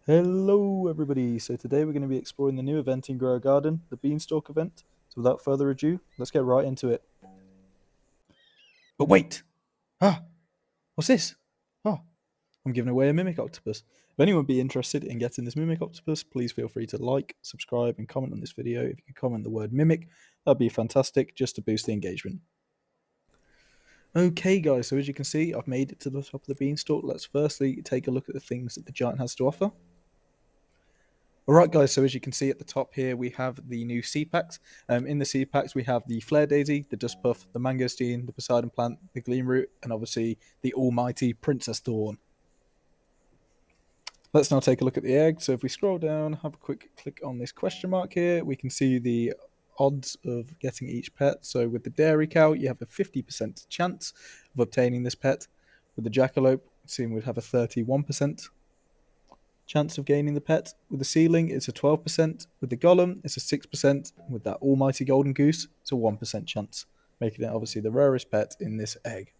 Hello everybody, so today we're going to be exploring the new event in Grow a Garden, the Beanstalk event. So without further ado, let's get right into it. But wait! Ah! What's this? Oh, I'm giving away a Mimic Octopus. If anyone would be interested in getting this Mimic Octopus, please feel free to like, subscribe and comment on this video. If you could comment the word Mimic, that'd be fantastic just to boost the engagement. Okay guys, so as you can see, I've made it to the top of the Beanstalk. Let's firstly take a look at the things that the giant has to offer. Alright guys, so as you can see at the top here, we have the new seed packs. In the seed packs, we have the Flare Daisy, the Dust Puff, the Mangosteen, the Poseidon Plant, the Gleam Root, and obviously the almighty Princess Thorn. Let's now take a look at the egg. So if we scroll down, have a quick click on this question mark here, we can see the odds of getting each pet. So with the Dairy Cow, you have a 50% chance of obtaining this pet. With the Jackalope, it seems we'd have a 31% chance of gaining the pet. With the Sealing, it's a 12%. With the Golem, it's a 6%. With that almighty Golden Goose, it's a 1% chance, making it obviously the rarest pet in this egg.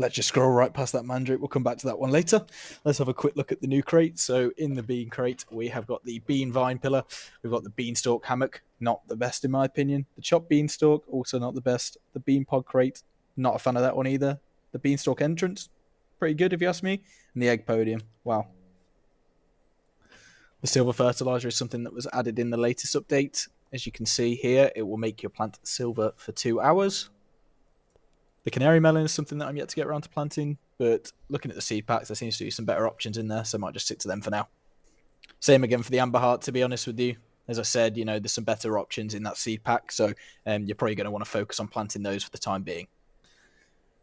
Let's just scroll right past that Mandrake. We'll come back to that one later. Let's have a quick look at the new crate. So in the bean crate, we have got the bean vine pillar. We've got the beanstalk hammock, not the best in my opinion. The chopped beanstalk, also not the best. The bean pod crate, not a fan of that one either. The beanstalk entrance, pretty good if you ask me. And the egg podium, wow. The silver fertilizer is something that was added in the latest update. As you can see here, it will make your plant silver for 2 hours. The canary melon is something that I'm yet to get around to planting, but looking at the seed packs, there seems to be some better options in there, so I might just stick to them for now. Same again for the amber heart, to be honest with you. As I said, there's some better options in that seed pack, so you're probably going to want to focus on planting those for the time being.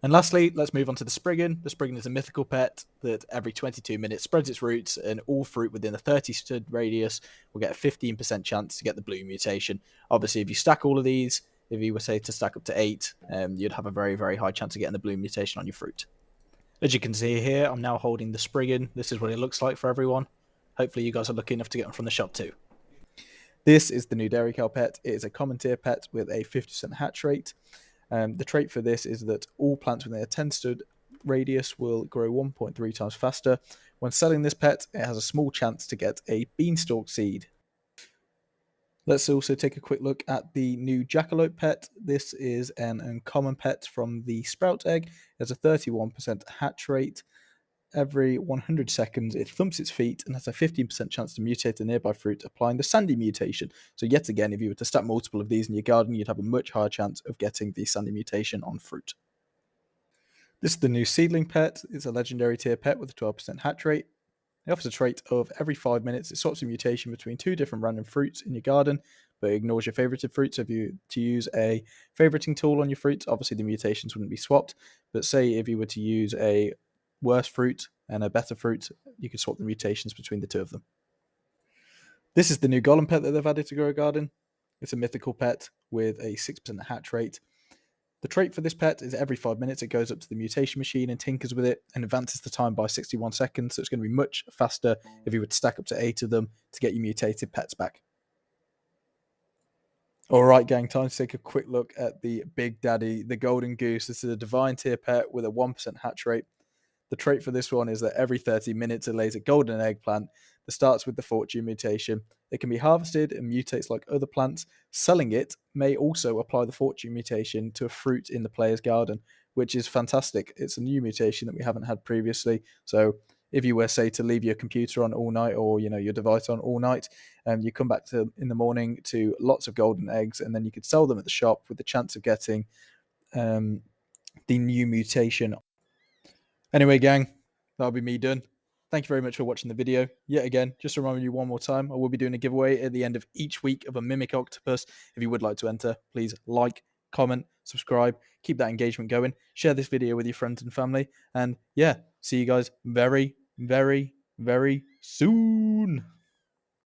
And lastly, let's move on to the Spriggan. The Spriggan is a mythical pet that every 22 minutes spreads its roots, and all fruit within a 30 stud radius will get a 15% chance to get the blue mutation. Obviously, if you stack all of these, if you were, say, to stack up to 8, you'd have a very, very high chance of getting the blue mutation on your fruit. As you can see here, I'm now holding the Spriggan. This is what it looks like for everyone. Hopefully you guys are lucky enough to get them from the shop too. This is the new Dairy Cow pet. It is a common tier pet with a 50% hatch rate. The trait for this is that all plants within a 10 stud radius will grow 1.3 times faster. When selling this pet, it has a small chance to get a beanstalk seed. Let's also take a quick look at the new Jackalope pet. This is an uncommon pet from the Sprout egg. It has a 31% hatch rate. Every 100 seconds, it thumps its feet and has a 15% chance to mutate a nearby fruit, applying the Sandy mutation. So yet again, if you were to stack multiple of these in your garden, you'd have a much higher chance of getting the Sandy mutation on fruit. This is the new Seedling pet. It's a legendary tier pet with a 12% hatch rate. It offers a trait of every 5 minutes, it swaps a mutation between 2 different random fruits in your garden, but ignores your favorited fruits. So if you to use a favoriting tool on your fruits, obviously the mutations wouldn't be swapped. But say if you were to use a worse fruit and a better fruit, you could swap the mutations between the two of them. This is the new Golem pet that they've added to Grow a Garden. It's a mythical pet with a 6% hatch rate. The trait for this pet is every 5 minutes it goes up to the mutation machine and tinkers with it and advances the time by 61 seconds, so it's going to be much faster if you would stack up to 8 of them to get your mutated pets back. Alright gang, time to take a quick look at the Big Daddy, the Golden Goose. This is a divine tier pet with a 1% hatch rate. The trait for this one is that every 30 minutes it lays a golden eggplant that starts with the fortune mutation. It can be harvested and mutates like other plants. Selling it may also apply the fortune mutation to a fruit in the player's garden, which is fantastic. It's a new mutation that we haven't had previously. So if you were, say, to leave your computer on all night or your device on all night, you come back to in the morning to lots of golden eggs, and then you could sell them at the shop with the chance of getting the new mutation. Anyway, gang, that'll be me done. Thank you very much for watching the video. Yet again, just to remind you one more time, I will be doing a giveaway at the end of each week of a Mimic Octopus. If you would like to enter, please like, comment, subscribe, keep that engagement going, share this video with your friends and family, and yeah, see you guys very, very, very soon.